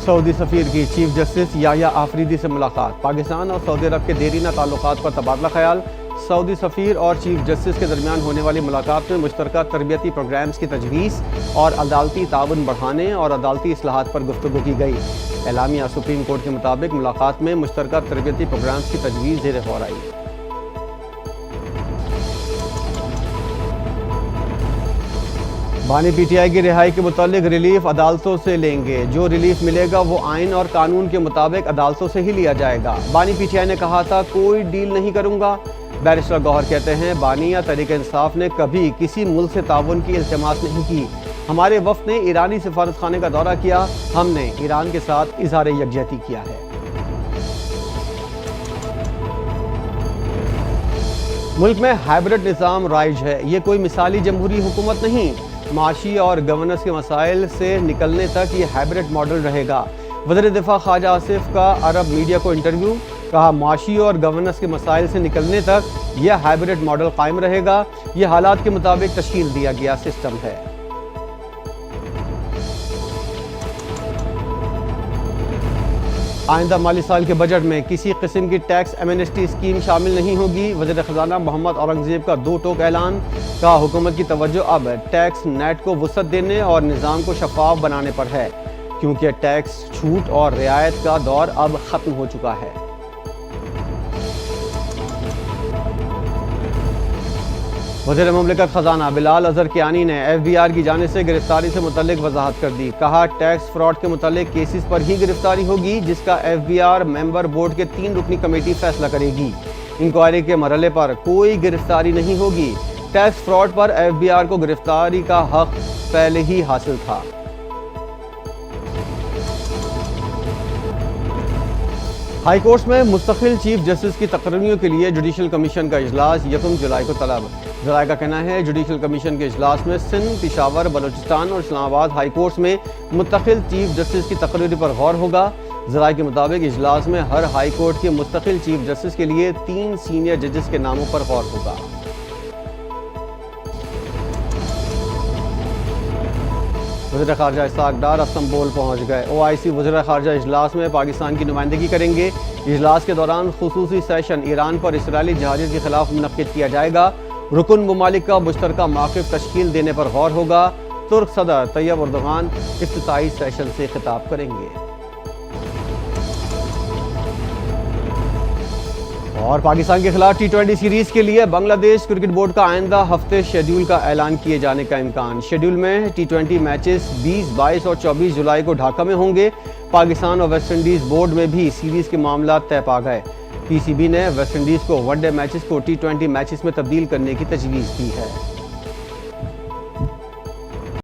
سعودی سفیر کی chief justice یحییٰ آفریدی سے ملاقات۔ پاکستان اور سعودی عرب کے دیرینہ تعلقات پر تبادلہ خیال۔ سعودی سفیر اور چیف جسٹس کے درمیان ہونے والی ملاقات میں مشترکہ تربیتی پروگرامز کی تجویز اور عدالتی تعاون بڑھانے اور عدالتی اصلاحات پر گفتگو کی گئی۔ اعلامیہ سپریم کورٹ کے مطابق ملاقات میں مشترکہ تربیتی پروگرامز کی تجویز زیر غور آئی۔ بانی پی ٹی آئی کی رہائی کے متعلق ریلیف عدالتوں سے لیں گے۔ جو ریلیف ملے گا وہ آئین اور قانون کے مطابق عدالتوں سے ہی لیا جائے گا۔ بانی پی ٹی آئی نے کہا تھا کوئی ڈیل نہیں کروں گا۔ بیرسٹر گوہر کہتے ہیں بانی یا تحریک انصاف نے کبھی کسی ملک سے تعاون کی التماس نہیں کی۔ ہمارے وفد نے ایرانی سفارت خانے کا دورہ کیا، ہم نے ایران کے ساتھ اظہار یکجہتی کیا ہے۔ ملک میں ہائبرڈ نظام رائج ہے، یہ کوئی مثالی جمہوری حکومت نہیں۔ معاشی اور گورننس کے مسائل سے نکلنے تک یہ ہائبرڈ ماڈل رہے گا۔ وزیر دفاع خواجہ آصف کا عرب میڈیا کو انٹرویو، کہا معاشی اور گورننس کے مسائل سے نکلنے تک یہ ہائبرڈ ماڈل قائم رہے گا، یہ حالات کے مطابق تشکیل دیا گیا سسٹم ہے۔ آئندہ مالی سال کے بجٹ میں کسی قسم کی ٹیکس ایمنسٹی اسکیم شامل نہیں ہوگی۔ وزیر خزانہ محمد اورنگزیب کا دو ٹوک اعلان، کہا حکومت کی توجہ اب ٹیکس نیٹ کو وسعت دینے اور نظام کو شفاف بنانے پر ہے، کیونکہ ٹیکس چھوٹ اور رعایت کا دور اب ختم ہو چکا ہے۔ وزیر مملکت خزانہ بلال اظہر کیانی نے ایف بی آر کی جانب سے گرفتاری سے متعلق وضاحت کر دی، کہا ٹیکس فراڈ کے متعلق کیسز پر ہی گرفتاری ہوگی، جس کا F B R member board کے 3 رکنی کمیٹی فیصلہ کرے گی۔ انکوائری کے مرحلے پر کوئی گرفتاری نہیں ہوگی۔ ٹیکس فراڈ پر ایف بی آر کو گرفتاری کا حق پہلے ہی حاصل تھا۔ ہائی کورٹس میں مستقل چیف جسٹس کی تقرریوں کے لیے جوڈیشل کمیشن کا اجلاس 1 جولائی کو طلب۔ ذرائع کا کہنا ہے جوڈیشل کمیشن کے اجلاس میں سندھ، پشاور، بلوچستان اور اسلام آباد ہائی کورٹس میں مستقل چیف جسٹس کی تقرری پر غور ہوگا۔ ذرائع کے مطابق اجلاس میں ہر ہائی کورٹ کے مستقل چیف جسٹس کے لیے 3 سینئر ججز کے ناموں پر غور ہوگا۔ وزیر خارجہ اسحاق ڈار استنبول پہنچ گئے۔ او آئی سی وزیر خارجہ اجلاس میں پاکستان کی نمائندگی کریں گے۔ اجلاس کے دوران خصوصی سیشن ایران پر اسرائیلی جہادیت کے خلاف منعقد کیا جائے گا۔ رکن ممالک کا مشترکہ موقف تشکیل دینے پر غور ہوگا۔ ترک صدر طیب اردوغان افتتاحی سیشن سے خطاب کریں گے۔ اور پاکستان کے خلاف ٹی20 سیریز کے لیے بنگلہ دیش کرکٹ بورڈ کا آئندہ ہفتے شیڈول کا اعلان کیے جانے کا امکان۔ شیڈول میں ٹی20 میچز 20، 22 اور 24 جولائی کو ڈھاکہ میں ہوں گے۔ پاکستان اور ویسٹ انڈیز بورڈ میں بھی سیریز کے معاملات طے پا گئے۔ پی سی بی نے ویسٹ انڈیز کو ون ڈے میچز کو ٹی20 میچز میں تبدیل کرنے کی تجویز دی ہے۔